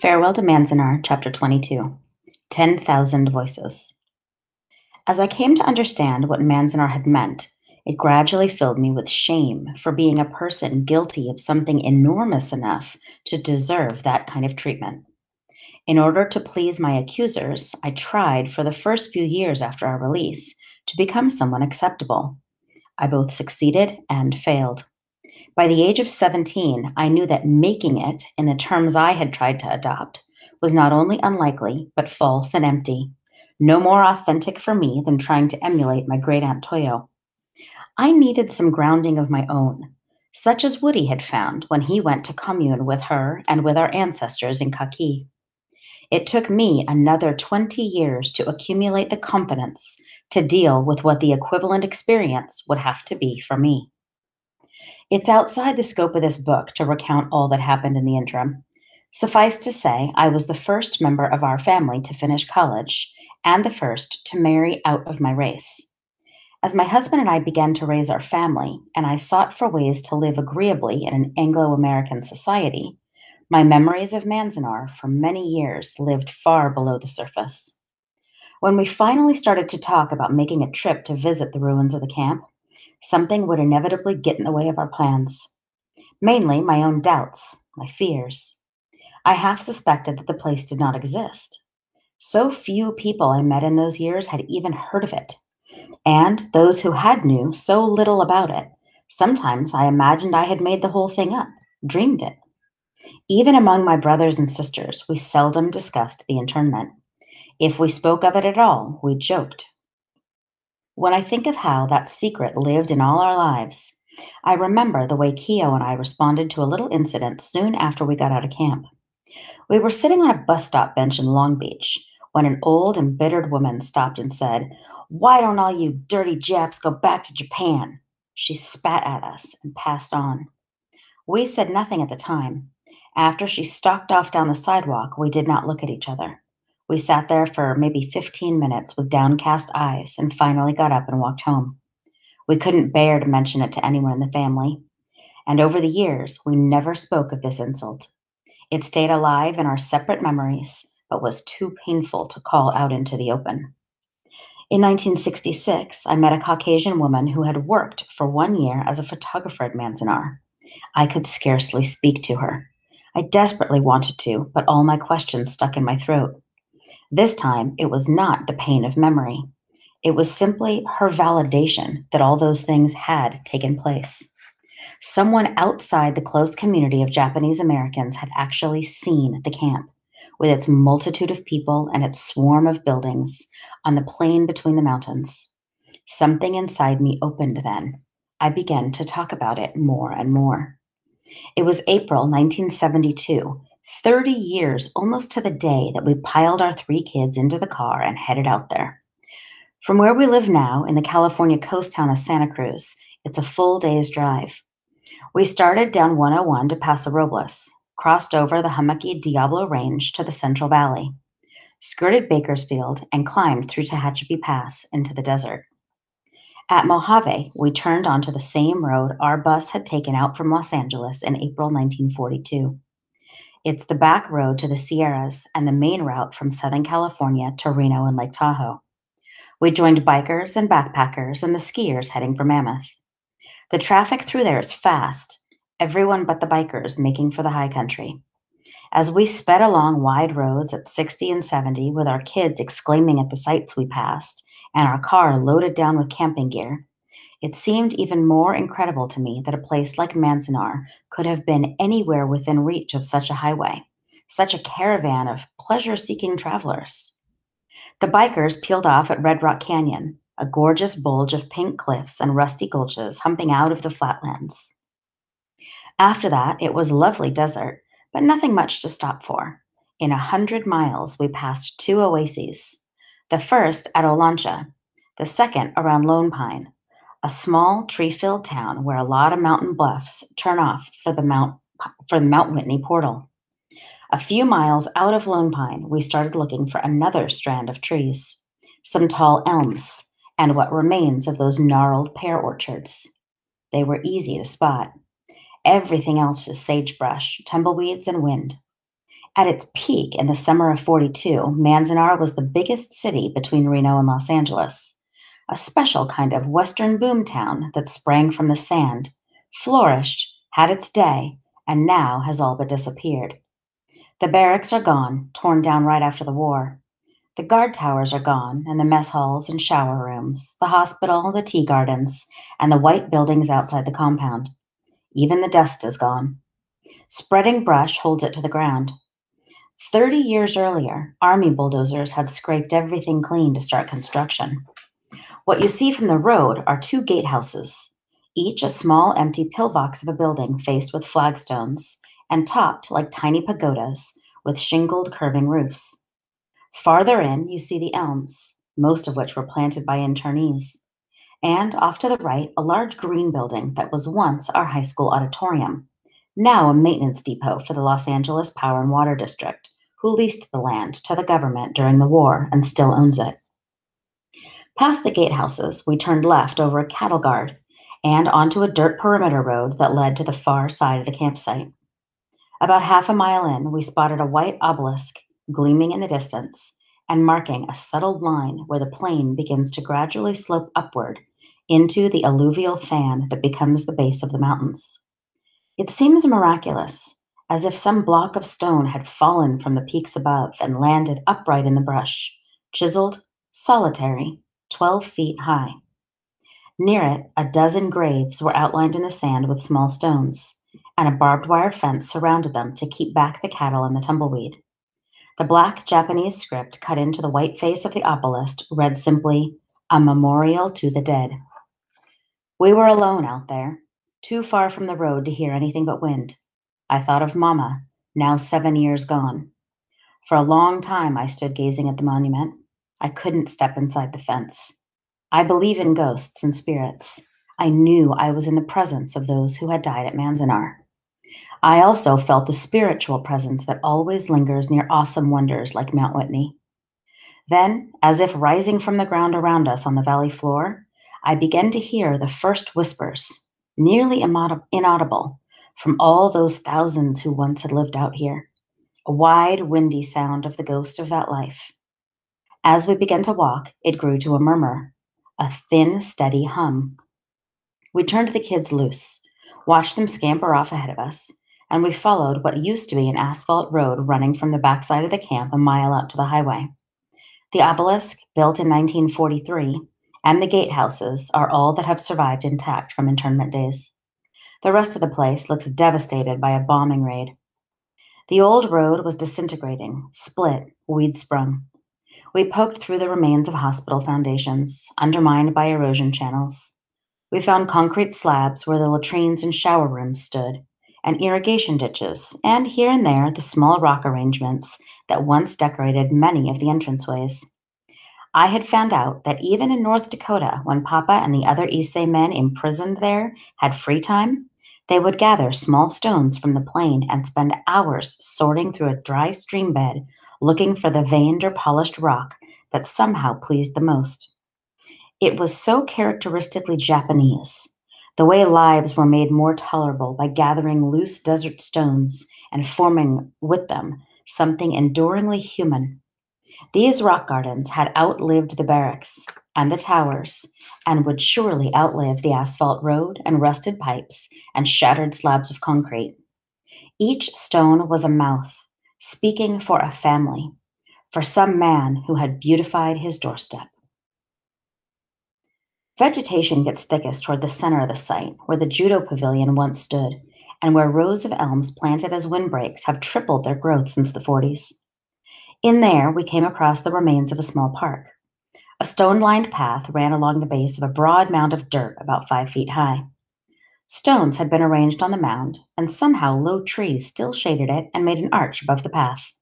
Farewell to Manzanar, Chapter 22. 10,000 Voices. As I came to understand what Manzanar had meant, it gradually filled me with shame for being a person guilty of something enormous enough to deserve that kind of treatment. In order to please my accusers, I tried for the first few years after our release to become someone acceptable. I both succeeded and failed. By the age of 17, I knew that making it, in the terms I had tried to adopt, was not only unlikely, but false and empty. No more authentic for me than trying to emulate my great Aunt Toyo. I needed some grounding of my own, such as Woody had found when he went to commune with her and with our ancestors in Kaki. It took me another 20 years to accumulate the confidence to deal with what the equivalent experience would have to be for me. It's outside the scope of this book to recount all that happened in the interim. Suffice to say, I was the first member of our family to finish college and the first to marry out of my race. As my husband and I began to raise our family, and I sought for ways to live agreeably in an Anglo American society, my memories of Manzanar for many years lived far below the surface. When we finally started to talk about making a trip to visit the ruins of the camp, something would inevitably get in the way of our plans. Mainly my own doubts, my fears. I half suspected that the place did not exist. So few people I met in those years had even heard of it, and those who had knew so little about it. Sometimes I imagined I had made the whole thing up, dreamed it. Even among my brothers and sisters, we seldom discussed the internment. If we spoke of it at all, we joked. When I think of how that secret lived in all our lives, I remember the way Keo and I responded to a little incident soon after we got out of camp. We were sitting on a bus stop bench in Long Beach when an old, embittered woman stopped and said, "Why don't all you dirty Japs go back to Japan?" She spat at us and passed on. We said nothing at the time. After she stalked off down the sidewalk, we did not look at each other. We sat there for maybe 15 minutes with downcast eyes and finally got up and walked home. We couldn't bear to mention it to anyone in the family. And over the years, we never spoke of this insult. It stayed alive in our separate memories, but was too painful to call out into the open. In 1966, I met a Caucasian woman who had worked for 1 year as a photographer at Manzanar. I could scarcely speak to her. I desperately wanted to, but all my questions stuck in my throat. This time, it was not the pain of memory. It was simply her validation that all those things had taken place. Someone outside the closed community of Japanese Americans had actually seen the camp, with its multitude of people and its swarm of buildings on the plain between the mountains. Something inside me opened then. I began to talk about it more and more. It was April 1972, 30 years almost to the day that we piled our 3 kids into the car and headed out there. From where we live now in the California coast town of Santa Cruz, it's a full day's drive. We started down 101 to Paso Robles, crossed over the hummocky Diablo Range to the Central Valley, skirted Bakersfield, and climbed through Tehachapi Pass into the desert. At Mojave, we turned onto the same road our bus had taken out from Los Angeles in April 1942. It's the back road to the Sierras and the main route from Southern California to Reno and Lake Tahoe. We joined bikers and backpackers and the skiers heading for Mammoth. The traffic through there is fast, everyone but the bikers making for the high country. As we sped along wide roads at 60 and 70 with our kids exclaiming at the sights we passed and our car loaded down with camping gear, it seemed even more incredible to me that a place like Manzanar could have been anywhere within reach of such a highway, such a caravan of pleasure-seeking travelers. The bikers peeled off at Red Rock Canyon, a gorgeous bulge of pink cliffs and rusty gulches humping out of the flatlands. After that, it was lovely desert, but nothing much to stop for. In 100 miles, we passed 2 oases. The first at Olancha, the second around Lone Pine, a small tree-filled town where a lot of mountain bluffs turn off for the Mount Whitney portal. A few miles out of Lone Pine, we started looking for another strand of trees, some tall elms, and what remains of those gnarled pear orchards. They were easy to spot. Everything else is sagebrush, tumbleweeds, and wind. At its peak in the summer of 42, Manzanar was the biggest city between Reno and Los Angeles, a special kind of Western boomtown that sprang from the sand, flourished, had its day, and now has all but disappeared. The barracks are gone, torn down right after the war. The guard towers are gone, and the mess halls and shower rooms, the hospital, the tea gardens, and the white buildings outside the compound. Even the dust is gone. Spreading brush holds it to the ground. 30 years earlier, army bulldozers had scraped everything clean to start construction. What you see from the road are two gatehouses, each a small empty pillbox of a building faced with flagstones and topped like tiny pagodas with shingled curving roofs. Farther in, you see the elms, most of which were planted by internees. And off to the right, a large green building that was once our high school auditorium, now a maintenance depot for the Los Angeles Power and Water District, who leased the land to the government during the war and still owns it. Past the gatehouses, we turned left over a cattle guard and onto a dirt perimeter road that led to the far side of the campsite. About half a mile in, we spotted a white obelisk gleaming in the distance and marking a settled line where the plain begins to gradually slope upward into the alluvial fan that becomes the base of the mountains. It seems miraculous, as if some block of stone had fallen from the peaks above and landed upright in the brush, chiseled, solitary, 12 feet high. Near it, a dozen graves were outlined in the sand with small stones, and a barbed wire fence surrounded them to keep back the cattle and the tumbleweed. The black Japanese script cut into the white face of the obelisk read simply, "A Memorial to the Dead." We were alone out there, too far from the road to hear anything but wind. I thought of Mama, now 7 years gone. For a long time, I stood gazing at the monument. I couldn't step inside the fence. I believe in ghosts and spirits. I knew I was in the presence of those who had died at Manzanar. I also felt the spiritual presence that always lingers near awesome wonders like Mount Whitney. Then, as if rising from the ground around us on the valley floor, I began to hear the first whispers, nearly inaudible, from all those thousands who once had lived out here. A wide, windy sound of the ghost of that life. As we began to walk, it grew to a murmur, a thin, steady hum. We turned the kids loose, watched them scamper off ahead of us, and we followed what used to be an asphalt road running from the backside of the camp a mile out to the highway. The obelisk, built in 1943, and the gatehouses are all that have survived intact from internment days. The rest of the place looks devastated by a bombing raid. The old road was disintegrating, split, weed sprung. We poked through the remains of hospital foundations, undermined by erosion channels. We found concrete slabs where the latrines and shower rooms stood, and irrigation ditches, and here and there the small rock arrangements that once decorated many of the entranceways. I had found out that even in North Dakota, when Papa and the other Issei men imprisoned there had free time, they would gather small stones from the plain and spend hours sorting through a dry stream bed looking for the veined or polished rock that somehow pleased the most. It was so characteristically Japanese, the way lives were made more tolerable by gathering loose desert stones and forming with them something enduringly human. These rock gardens had outlived the barracks and the towers and would surely outlive the asphalt road and rusted pipes and shattered slabs of concrete. Each stone was a mouth, speaking for a family, for some man who had beautified his doorstep. Vegetation gets thickest toward the center of the site, where the judo pavilion once stood, and where rows of elms planted as windbreaks have tripled their growth since the 40s. In there, we came across the remains of a small park. A stone-lined path ran along the base of a broad mound of dirt about 5 feet high. Stones had been arranged on the mound, and somehow low trees still shaded it and made an arch above the path.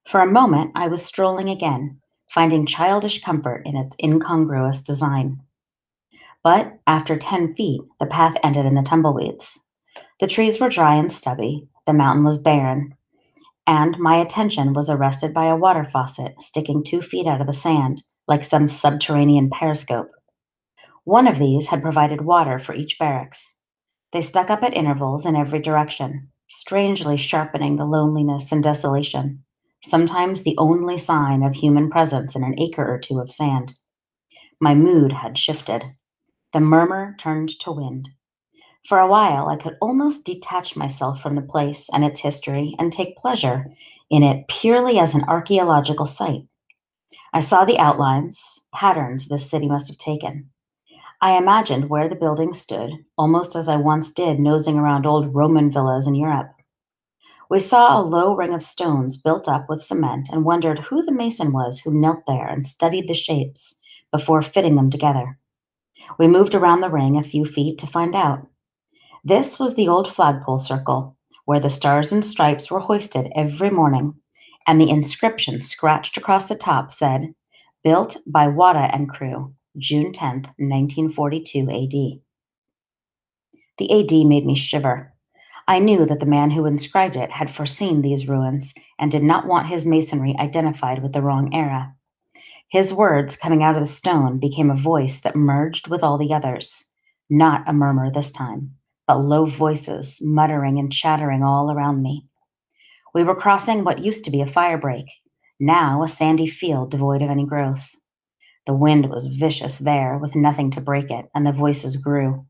For a moment, I was strolling again, finding childish comfort in its incongruous design. But after 10 feet, the path ended in the tumbleweeds. The trees were dry and stubby, the mountain was barren, and my attention was arrested by a water faucet sticking 2 feet out of the sand, like some subterranean periscope. One of these had provided water for each barracks. They stuck up at intervals in every direction, strangely sharpening the loneliness and desolation, sometimes the only sign of human presence in an acre or two of sand. My mood had shifted. The murmur turned to wind. For a while, I could almost detach myself from the place and its history and take pleasure in it purely as an archaeological site. I saw the outlines, patterns this city must have taken. I imagined where the buildings stood, almost as I once did nosing around old Roman villas in Europe. We saw a low ring of stones built up with cement and wondered who the mason was who knelt there and studied the shapes before fitting them together. We moved around the ring a few feet to find out. This was the old flagpole circle, where the stars and stripes were hoisted every morning, and the inscription scratched across the top said, "Built by Wada and Crew, June 10th, 1942 AD." The AD made me shiver. I knew that the man who inscribed it had foreseen these ruins and did not want his masonry identified with the wrong era. His words coming out of the stone became a voice that merged with all the others. Not a murmur this time, but low voices muttering and chattering all around me. We were crossing what used to be a fire break, now a sandy field devoid of any growth. The wind was vicious there, with nothing to break it, and the voices grew.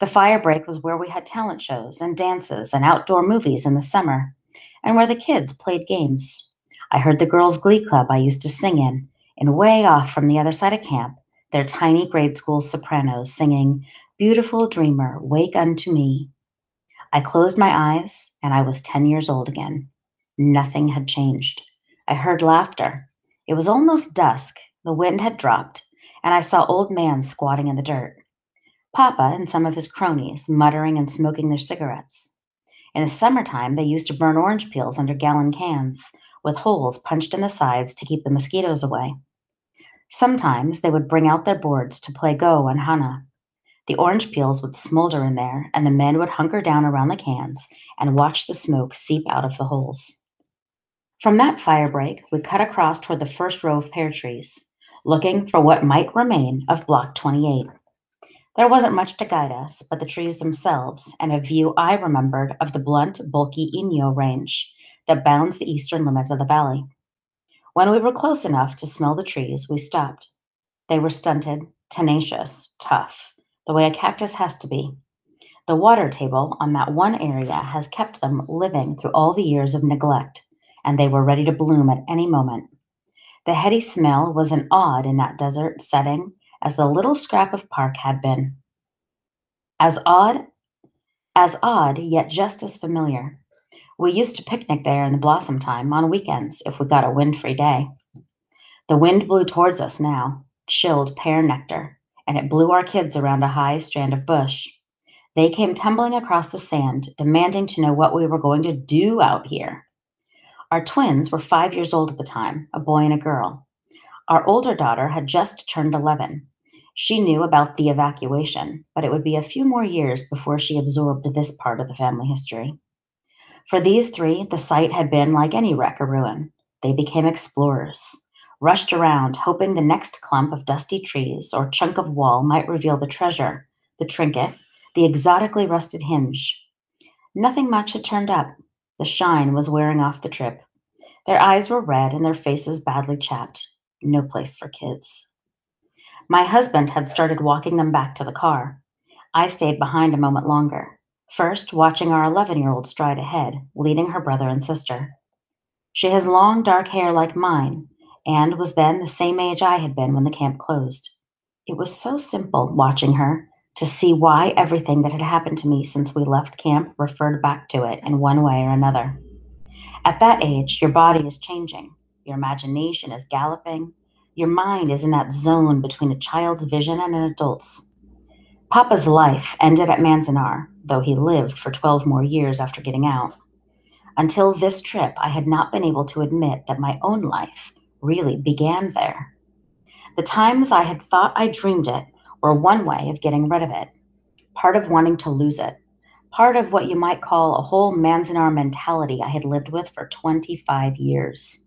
The fire break was where we had talent shows and dances and outdoor movies in the summer, and where the kids played games. I heard the girls' glee club I used to sing in, and way off from the other side of camp, their tiny grade school sopranos singing, "Beautiful dreamer, wake unto me." I closed my eyes, and I was 10 years old again. Nothing had changed. I heard laughter. It was almost dusk, the wind had dropped, and I saw old man squatting in the dirt. Papa and some of his cronies muttering and smoking their cigarettes. In the summertime, they used to burn orange peels under gallon cans, with holes punched in the sides to keep the mosquitoes away. Sometimes they would bring out their boards to play Go and Hana. The orange peels would smolder in there, and the men would hunker down around the cans and watch the smoke seep out of the holes. From that fire break, we cut across toward the first row of pear trees, looking for what might remain of Block 28. There wasn't much to guide us but the trees themselves and a view I remembered of the blunt, bulky Inyo Range that bounds the eastern limit of the valley. When we were close enough to smell the trees, we stopped. They were stunted, tenacious, tough, the way a cactus has to be. The water table on that one area has kept them living through all the years of neglect, and they were ready to bloom at any moment. The heady smell was as odd in that desert setting as the little scrap of park had been. As odd, yet just as familiar. We used to picnic there in the blossom time on weekends if we got a wind-free day. The wind blew towards us now, chilled pear nectar, and it blew our kids around a high strand of bush. They came tumbling across the sand, demanding to know what we were going to do out here. Our twins were 5 years old at the time, a boy and a girl. Our older daughter had just turned 11. She knew about the evacuation, but it would be a few more years before she absorbed this part of the family history. For these three, the site had been like any wreck or ruin. They became explorers, rushed around, hoping the next clump of dusty trees or chunk of wall might reveal the treasure, the trinket, the exotically rusted hinge. Nothing much had turned up. The shine was wearing off the trip. Their eyes were red and their faces badly chapped. No place for kids. My husband had started walking them back to the car. I stayed behind a moment longer, first watching our 11-year-old stride ahead, leading her brother and sister. She has long dark hair like mine, and was then the same age I had been when the camp closed. It was so simple watching her to see why everything that had happened to me since we left camp referred back to it in one way or another. At that age, your body is changing, your imagination is galloping, your mind is in that zone between a child's vision and an adult's. Papa's life ended at Manzanar, though he lived for 12 more years after getting out. Until this trip, I had not been able to admit that my own life really began there. The times I had thought I dreamed it were one way of getting rid of it, part of wanting to lose it, part of what you might call a whole Manzanar mentality I had lived with for 25 years.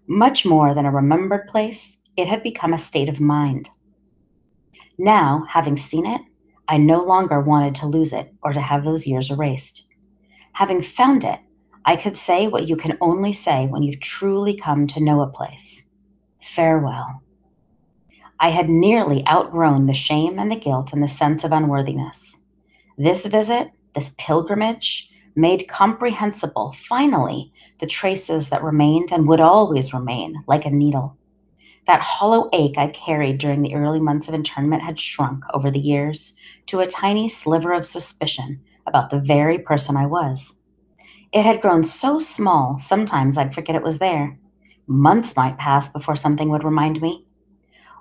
Much more than a remembered place, it had become a state of mind. Now, having seen it, I no longer wanted to lose it or to have those years erased. Having found it, I could say what you can only say when you've truly come to know a place. Farewell. I had nearly outgrown the shame and the guilt and the sense of unworthiness. This visit, this pilgrimage, made comprehensible, finally, the traces that remained and would always remain like a needle. That hollow ache I carried during the early months of internment had shrunk over the years to a tiny sliver of suspicion about the very person I was. It had grown so small, sometimes I'd forget it was there. Months might pass before something would remind me.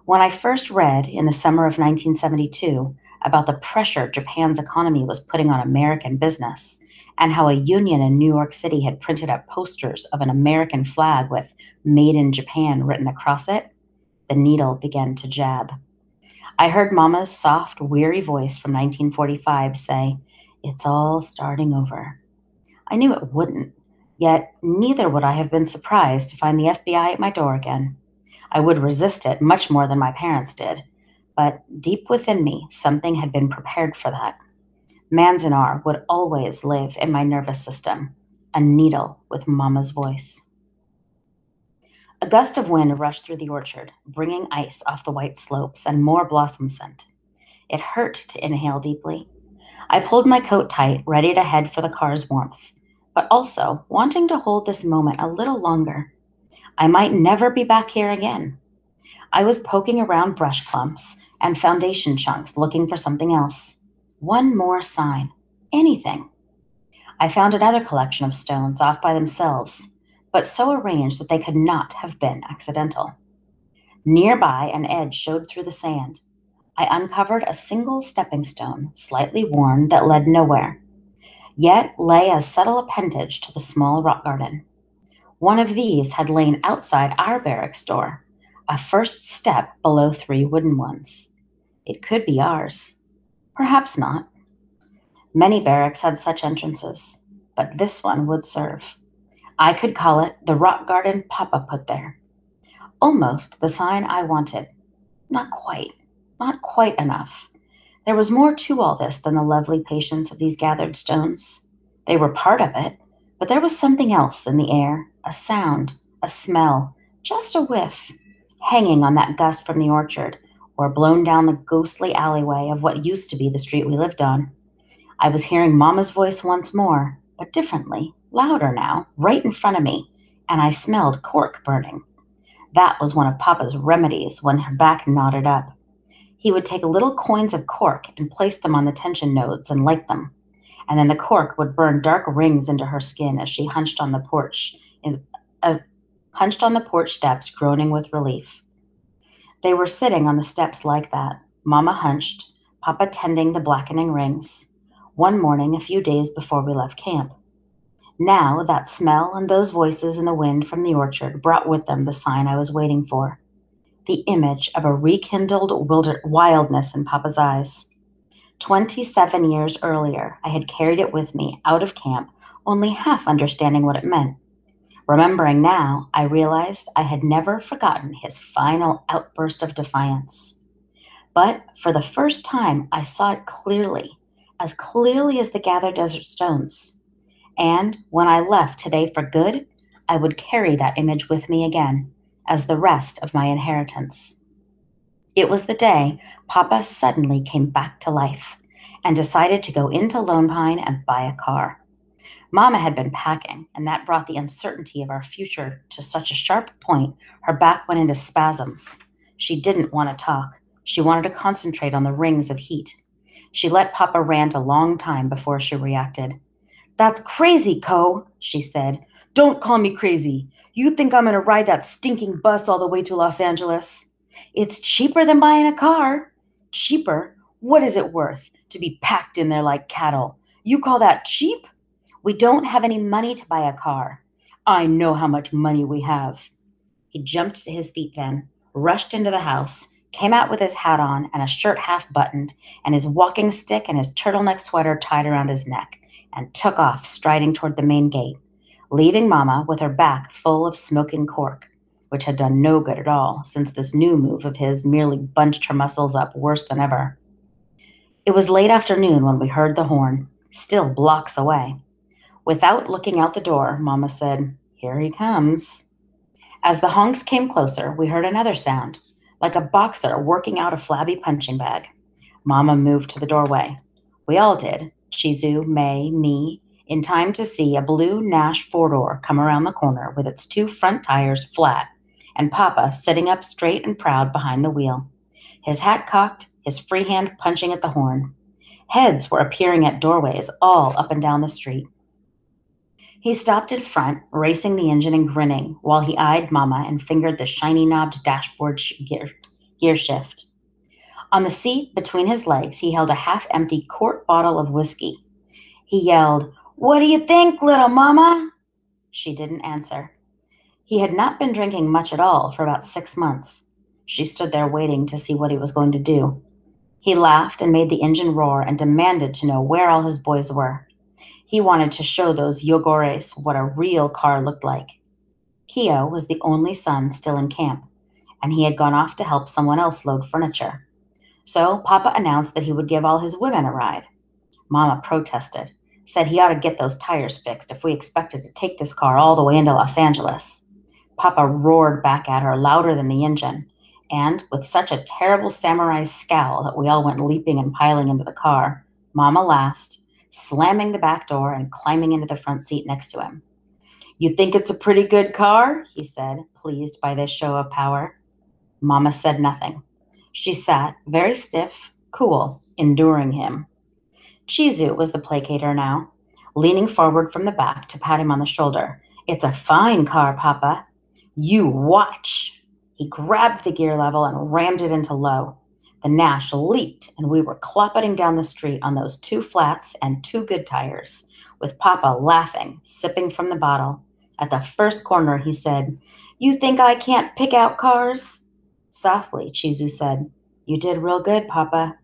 When I first read in the summer of 1972 about the pressure Japan's economy was putting on American business, and how a union in New York City had printed up posters of an American flag with Made in Japan written across it, the needle began to jab. I heard Mama's soft, weary voice from 1945 say, "It's all starting over." I knew it wouldn't, yet neither would I have been surprised to find the FBI at my door again. I would resist it much more than my parents did, but deep within me, something had been prepared for that. Manzanar would always live in my nervous system, a needle with Mama's voice. A gust of wind rushed through the orchard, bringing ice off the white slopes and more blossom scent. It hurt to inhale deeply. I pulled my coat tight, ready to head for the car's warmth, but also wanting to hold this moment a little longer. I might never be back here again. I was poking around brush clumps and foundation chunks looking for something else. One more sign. Anything. I found another collection of stones off by themselves, but so arranged that they could not have been accidental. Nearby, an edge showed through the sand. I uncovered a single stepping stone, slightly worn, that led nowhere, yet lay as subtle appendage to the small rock garden. One of these had lain outside our barracks door, a first step below 3 wooden ones. It could be ours. Perhaps not. Many barracks had such entrances, but this one would serve. I could call it the rock garden Papa put there. Almost the sign I wanted. Not quite. Not quite enough. There was more to all this than the lovely patience of these gathered stones. They were part of it, but there was something else in the air, a sound, a smell, just a whiff, hanging on that gust from the orchard, or blown down the ghostly alleyway of what used to be the street we lived on. I was hearing Mama's voice once more, but differently, louder now, right in front of me, and I smelled cork burning. That was one of Papa's remedies when her back knotted up. He would take little coins of cork and place them on the tension nodes and light them, and then the cork would burn dark rings into her skin as she hunched on the porch steps, groaning with relief. They were sitting on the steps like that, Mama hunched, Papa tending the blackening rings, one morning a few days before we left camp. Now that smell and those voices in the wind from the orchard brought with them the sign I was waiting for, the image of a rekindled wildness in Papa's eyes. 27 years earlier, I had carried it with me out of camp, only half understanding what it meant. Remembering now, I realized I had never forgotten his final outburst of defiance. But for the first time, I saw it clearly as the gathered desert stones. And when I left today for good, I would carry that image with me again as the rest of my inheritance. It was the day Papa suddenly came back to life and decided to go into Lone Pine and buy a car. Mama had been packing, and that brought the uncertainty of our future to such a sharp point, her back went into spasms. She didn't want to talk. She wanted to concentrate on the rings of heat. She let Papa rant a long time before she reacted. "That's crazy, Co," she said. "Don't call me crazy. You think I'm going to ride that stinking bus all the way to Los Angeles? It's cheaper than buying a car." "Cheaper? What is it worth to be packed in there like cattle? You call that cheap?" "We don't have any money to buy a car." "I know how much money we have." He jumped to his feet then, rushed into the house, came out with his hat on and a shirt half buttoned, and his walking stick and his turtleneck sweater tied around his neck, and took off, striding toward the main gate, leaving Mama with her back full of smoking cork, which had done no good at all, since this new move of his merely bunched her muscles up worse than ever. It was late afternoon when we heard the horn, still blocks away. Without looking out the door, Mama said, "Here he comes." As the honks came closer, we heard another sound, like a boxer working out a flabby punching bag. Mama moved to the doorway. We all did, Chizu, May, me, in time to see a blue Nash four-door come around the corner with its two front tires flat, and Papa sitting up straight and proud behind the wheel, his hat cocked, his free hand punching at the horn. Heads were appearing at doorways all up and down the street. He stopped in front, racing the engine and grinning, while he eyed Mama and fingered the shiny knobbed dashboard gear shift. On the seat between his legs, he held a half-empty quart bottle of whiskey. He yelled, "What do you think, little mama?" She didn't answer. He had not been drinking much at all for about 6 months. She stood there waiting to see what he was going to do. He laughed and made the engine roar and demanded to know where all his boys were. He wanted to show those yogores what a real car looked like. Kyo was the only son still in camp, and he had gone off to help someone else load furniture. So Papa announced that he would give all his women a ride. Mama protested, said he ought to get those tires fixed if we expected to take this car all the way into Los Angeles. Papa roared back at her louder than the engine, and with such a terrible samurai scowl that we all went leaping and piling into the car, Mama last, slamming the back door and climbing into the front seat next to him. "You think it's a pretty good car?" he said, pleased by this show of power. Mama said nothing. She sat, very stiff, cool, enduring him. Chizu was the placater now, leaning forward from the back to pat him on the shoulder. "It's a fine car, Papa." "You watch." He grabbed the gear level and rammed it into low. The Nash leaped, and we were cloppeting down the street on those two flats and two good tires, with Papa laughing, sipping from the bottle. At the first corner, he said, "You think I can't pick out cars?" Softly, Chizu said, "You did real good, Papa."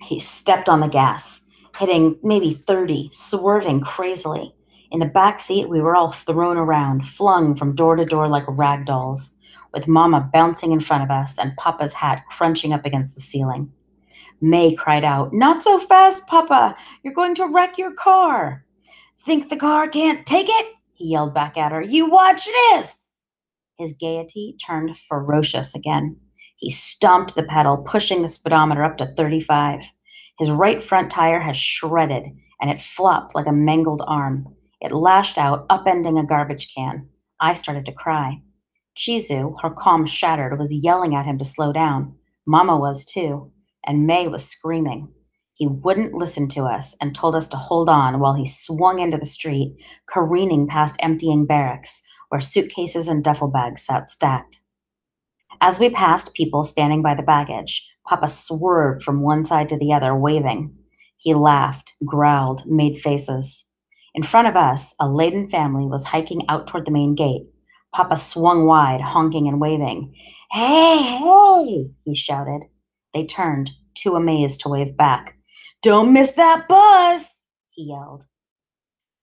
He stepped on the gas, hitting maybe 30, swerving crazily. In the back seat, we were all thrown around, flung from door to door like rag dolls, with Mama bouncing in front of us and Papa's hat crunching up against the ceiling. May cried out, "Not so fast, Papa! You're going to wreck your car!" "Think the car can't take it?" he yelled back at her. "You watch this!" His gaiety turned ferocious again. He stomped the pedal, pushing the speedometer up to 35. His right front tire has shredded, and it flopped like a mangled arm. It lashed out, upending a garbage can. I started to cry. Chizu, her calm shattered, was yelling at him to slow down. Mama was too, and May was screaming. He wouldn't listen to us and told us to hold on while he swung into the street, careening past emptying barracks, where suitcases and duffel bags sat stacked. As we passed people standing by the baggage, Papa swerved from one side to the other, waving. He laughed, growled, made faces. In front of us, a laden family was hiking out toward the main gate. Papa swung wide, honking and waving. "Hey, hey!" he shouted. They turned, too amazed to wave back. "Don't miss that bus!" he yelled.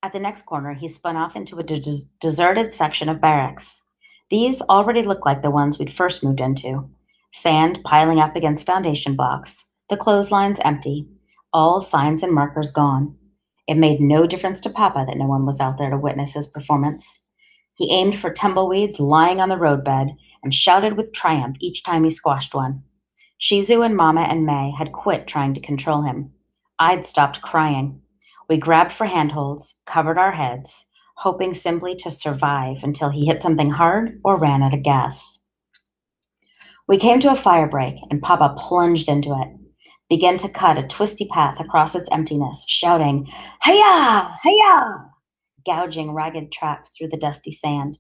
At the next corner, he spun off into a deserted section of barracks. These already looked like the ones we'd first moved into. Sand piling up against foundation blocks, the clotheslines empty, all signs and markers gone. It made no difference to Papa that no one was out there to witness his performance. He aimed for tumbleweeds lying on the roadbed and shouted with triumph each time he squashed one. Shizu and Mama and May had quit trying to control him. I'd stopped crying. We grabbed for handholds, covered our heads, hoping simply to survive until he hit something hard or ran out of gas. We came to a fire break, and Papa plunged into it, began to cut a twisty path across its emptiness, shouting, "Hiya! Hiya!" gouging ragged tracks through the dusty sand.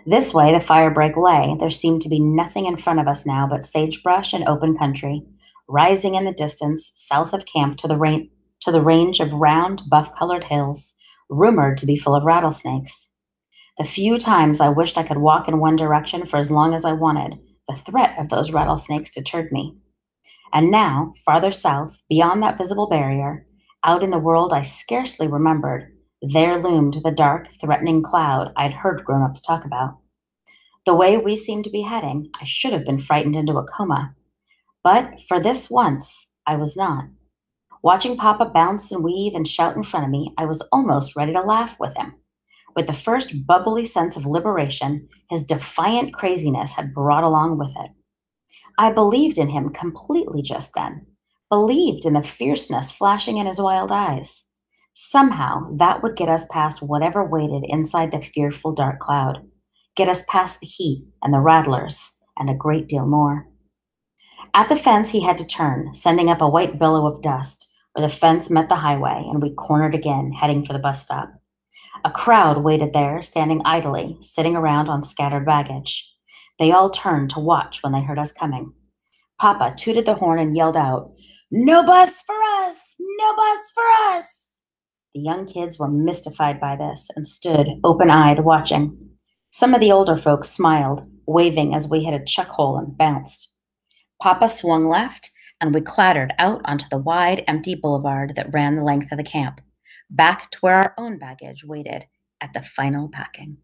This way the fire break lay, there seemed to be nothing in front of us now but sagebrush and open country, rising in the distance south of camp to the range of round, buff-colored hills, rumored to be full of rattlesnakes. The few times I wished I could walk in one direction for as long as I wanted, the threat of those rattlesnakes deterred me. And now, farther south, beyond that visible barrier, out in the world I scarcely remembered, there loomed the dark, threatening cloud I'd heard grown-ups talk about. The way we seemed to be heading, I should have been frightened into a coma. But for this once, I was not. Watching Papa bounce and weave and shout in front of me, I was almost ready to laugh with him. With the first bubbly sense of liberation his defiant craziness had brought along with it. I believed in him completely just then, believed in the fierceness flashing in his wild eyes. Somehow, that would get us past whatever waited inside the fearful dark cloud, get us past the heat and the rattlers, and a great deal more. At the fence, he had to turn, sending up a white billow of dust, where the fence met the highway, and we cornered again, heading for the bus stop. A crowd waited there, standing idly, sitting around on scattered baggage. They all turned to watch when they heard us coming. Papa tooted the horn and yelled out, "No bus for us! No bus for us!" The young kids were mystified by this and stood open-eyed watching. Some of the older folks smiled, waving as we hit a chuck hole and bounced. Papa swung left, and we clattered out onto the wide, empty boulevard that ran the length of the camp, back to where our own baggage waited at the final packing.